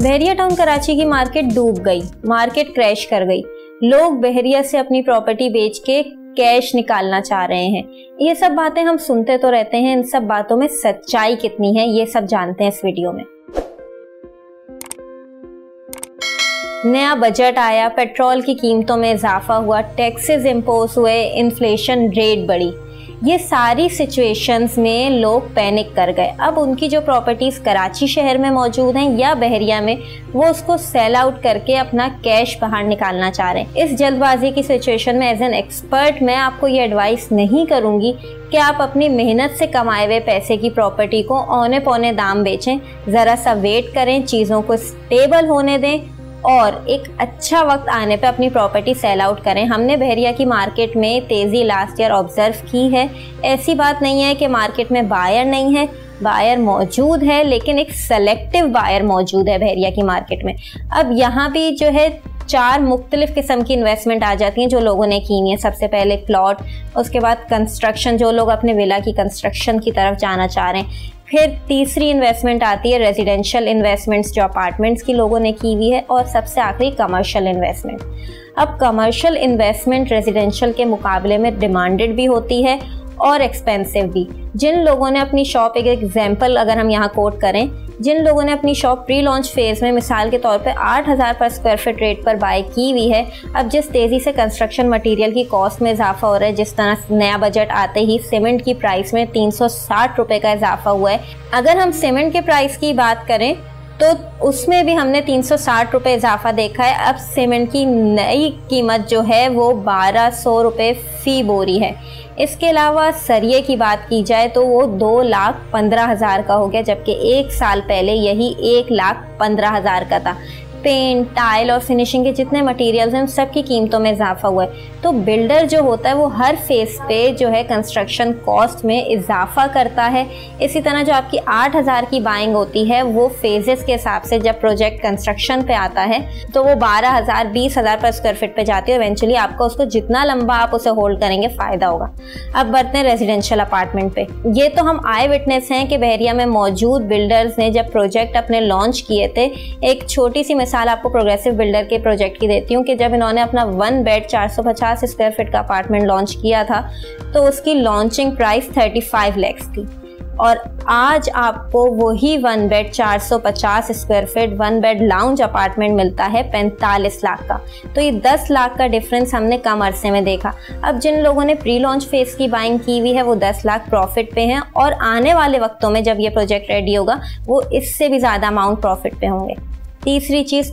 बहरिया town Karachi की market डूब गई, मार्केट क्रैश कर गई। लोग बहरिया से अपनी प्रॉपर्टी बेच के कैश निकालना चाह रहे हैं। ये सब बातें हम सुनते तो रहते हैं, इन सब बातों में सच्चाई कितनी है ये सब जानते हैं इस वीडियो में। नया बजट आया, पेट्रोल की कीमतों में इजाफा हुआ, टैक्सेस इम्पोज हुए, इन्फ्लेशन रेट बढ़ी। ये सारी सिचुएशंस में लोग पैनिक कर गए। अब उनकी जो प्रॉपर्टीज कराची शहर में मौजूद हैं या बहरिया में, वो उसको सेल आउट करके अपना कैश बाहर निकालना चाह रहे हैं। इस जल्दबाजी की सिचुएशन में एज एन एक्सपर्ट मैं आपको ये एडवाइस नहीं करूंगी कि आप अपनी मेहनत से कमाए हुए पैसे की प्रॉपर्टी को औने पौने दाम बेचें। ज़रा सा वेट करें, चीज़ों को स्टेबल होने दें और एक अच्छा वक्त आने पे अपनी प्रॉपर्टी सेल आउट करें। हमने बहरिया की मार्केट में तेज़ी लास्ट ईयर ऑब्जर्व की है। ऐसी बात नहीं है कि मार्केट में बायर नहीं है, बायर मौजूद है, लेकिन एक सेलेक्टिव बायर मौजूद है बहरिया की मार्केट में। अब यहाँ भी जो है 4 मुख्तलिफ किस्म की इन्वेस्टमेंट आ जाती हैं जो लोगों ने की है। सबसे पहले प्लॉट, उसके बाद कंस्ट्रक्शन, जो लोग अपने विला की कंस्ट्रक्शन की तरफ जाना चाह रहे हैं। फिर तीसरी इन्वेस्टमेंट आती है रेजिडेंशियल इन्वेस्टमेंट्स जो अपार्टमेंट्स की लोगों ने की हुई है, और सबसे आखिरी कमर्शियल इन्वेस्टमेंट। अब कमर्शियल इन्वेस्टमेंट रेजिडेंशियल के मुकाबले में डिमांडेड भी होती है और एक्सपेंसिव भी। जिन लोगों ने अपनी शॉप, एक एग्जांपल अगर हम यहाँ कोट करें, जिन लोगों ने अपनी शॉप प्री लॉन्च फेज में मिसाल के तौर पे 8,000 पर स्क्वायर फीट रेट पर बाय की हुई है, अब जिस तेज़ी से कंस्ट्रक्शन मटेरियल की कॉस्ट में इजाफा हो रहा है, जिस तरह नया बजट आते ही सीमेंट की प्राइस में 360 रुपये का इजाफा हुआ है। अगर हम सीमेंट के प्राइस की बात करें तो उसमें भी हमने 360 रुपये इजाफा देखा है। अब सीमेंट की नई कीमत जो है वो 1200 रुपये फ़ी बोरी है। इसके अलावा सरिये की बात की जाए तो वो 2,15,000 का हो गया, जबकि 1 साल पहले यही 1,15,000 का था। पेंट, टाइल और फिनिशिंग के जितने मटेरियल्स हैं उन सब की कीमतों में इजाफा हुआ है। तो बिल्डर जो होता है वो हर फेज पे जो है कंस्ट्रक्शन कॉस्ट में इजाफा करता है। इसी तरह जो आपकी 8,000 की बाइंग होती है वो फेजेस के हिसाब से जब प्रोजेक्ट कंस्ट्रक्शन पे आता है तो वो 12,000, 20,000 पर स्क्वायर फीट पे जाती है। इवेंचुअली आपको उसको जितना लंबा आप उसे होल्ड करेंगे फ़ायदा होगा। अब बढ़ते हैं रेजिडेंशियल अपार्टमेंट पे। ये तो हम आई विटनेस हैं कि बहरिया में मौजूद बिल्डर्स ने जब प्रोजेक्ट अपने लॉन्च किए थे, एक छोटी सी मिसाल आपको प्रोग्रेसिव बिल्डर के प्रोजेक्ट की देती हूँ कि जब इन्होंने अपना 1 बेड 450 स्क्वायर फीट का अपार्टमेंट लॉन्च किया था तो उसकी लॉन्चिंग प्राइस 35 लाख थी, और आज आपको वही 1 bed 450 square feet 1 bed lounge apartment मिलता है 45 लाख का। तो ये 10 लाख का डिफरेंस हमने कम अरसे में देखा। अब जिन लोगों ने प्री लॉन्च फेज की बाइंग की हुई है वो 10 लाख प्रॉफिट पे हैं, और आने वाले वक्तों में जब ये प्रोजेक्ट रेडी होगा वो इससे भी ज़्यादा अमाउंट प्रॉफिट पे होंगे। तीसरी चीज़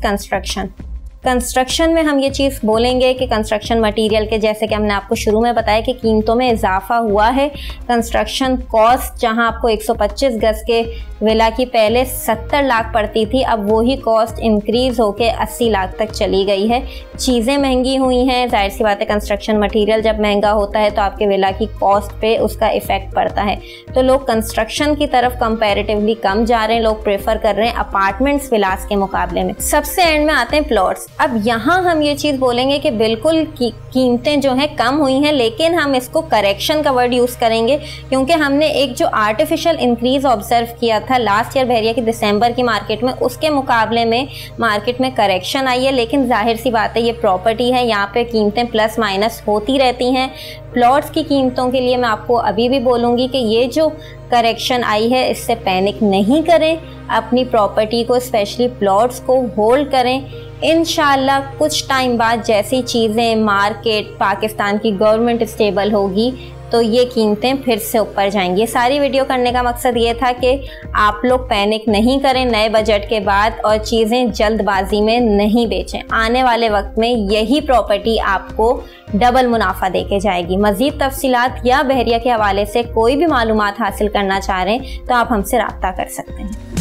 कंस्ट्रक्शन में हम ये चीज़ बोलेंगे कि कंस्ट्रक्शन मटेरियल के, जैसे कि हमने आपको शुरू में बताया कि कीमतों में इजाफा हुआ है। कंस्ट्रक्शन कॉस्ट जहां आपको 125 गज के विला की पहले 70 लाख पड़ती थी, अब वही कॉस्ट इंक्रीज होके 80 लाख तक चली गई है। चीज़ें महंगी हुई हैं, जाहिर सी बात है कंस्ट्रक्शन मटेरियल जब महंगा होता है तो आपके विला की कॉस्ट पे उसका इफेक्ट पड़ता है। तो लोग कंस्ट्रक्शन की तरफ कंपैरेटिवली कम जा रहे हैं, लोग प्रेफर कर रहे हैं अपार्टमेंट्स विलास के मुकाबले में। सबसे एंड में आते हैं प्लॉट्स। अब यहाँ हम ये चीज़ बोलेंगे कि बिल्कुल कीमतें जो हैं कम हुई हैं, लेकिन हम इसको करेक्शन का वर्ड यूज़ करेंगे क्योंकि हमने एक जो आर्टिफिशियल इंक्रीज ऑब्जर्व किया था लास्ट ईयर बहरिया की दिसंबर की मार्केट में, उसके मुकाबले में मार्केट में करेक्शन आई है। लेकिन जाहिर सी बात है ये प्रॉपर्टी है, यहाँ पे कीमतें प्लस माइनस होती रहती हैं। प्लॉट्स की कीमतों के लिए मैं आपको अभी भी बोलूँगी कि ये जो करेक्शन आई है इससे पैनिक नहीं करें, अपनी प्रॉपर्टी को स्पेशली प्लॉट्स को होल्ड करें। इंशाल्लाह कुछ टाइम बाद जैसी चीज़ें, मार्केट, पाकिस्तान की गवर्नमेंट स्टेबल होगी तो ये कीमतें फिर से ऊपर जाएंगी। सारी वीडियो करने का मकसद ये था कि आप लोग पैनिक नहीं करें नए बजट के बाद और चीज़ें जल्दबाजी में नहीं बेचें। आने वाले वक्त में यही प्रॉपर्टी आपको डबल मुनाफा देके जाएगी। मज़ीद तफसीलात या बहरिया के हवाले से कोई भी मालूमात हासिल करना चाह रहे हैं तो आप हमसे रब्ता कर सकते हैं।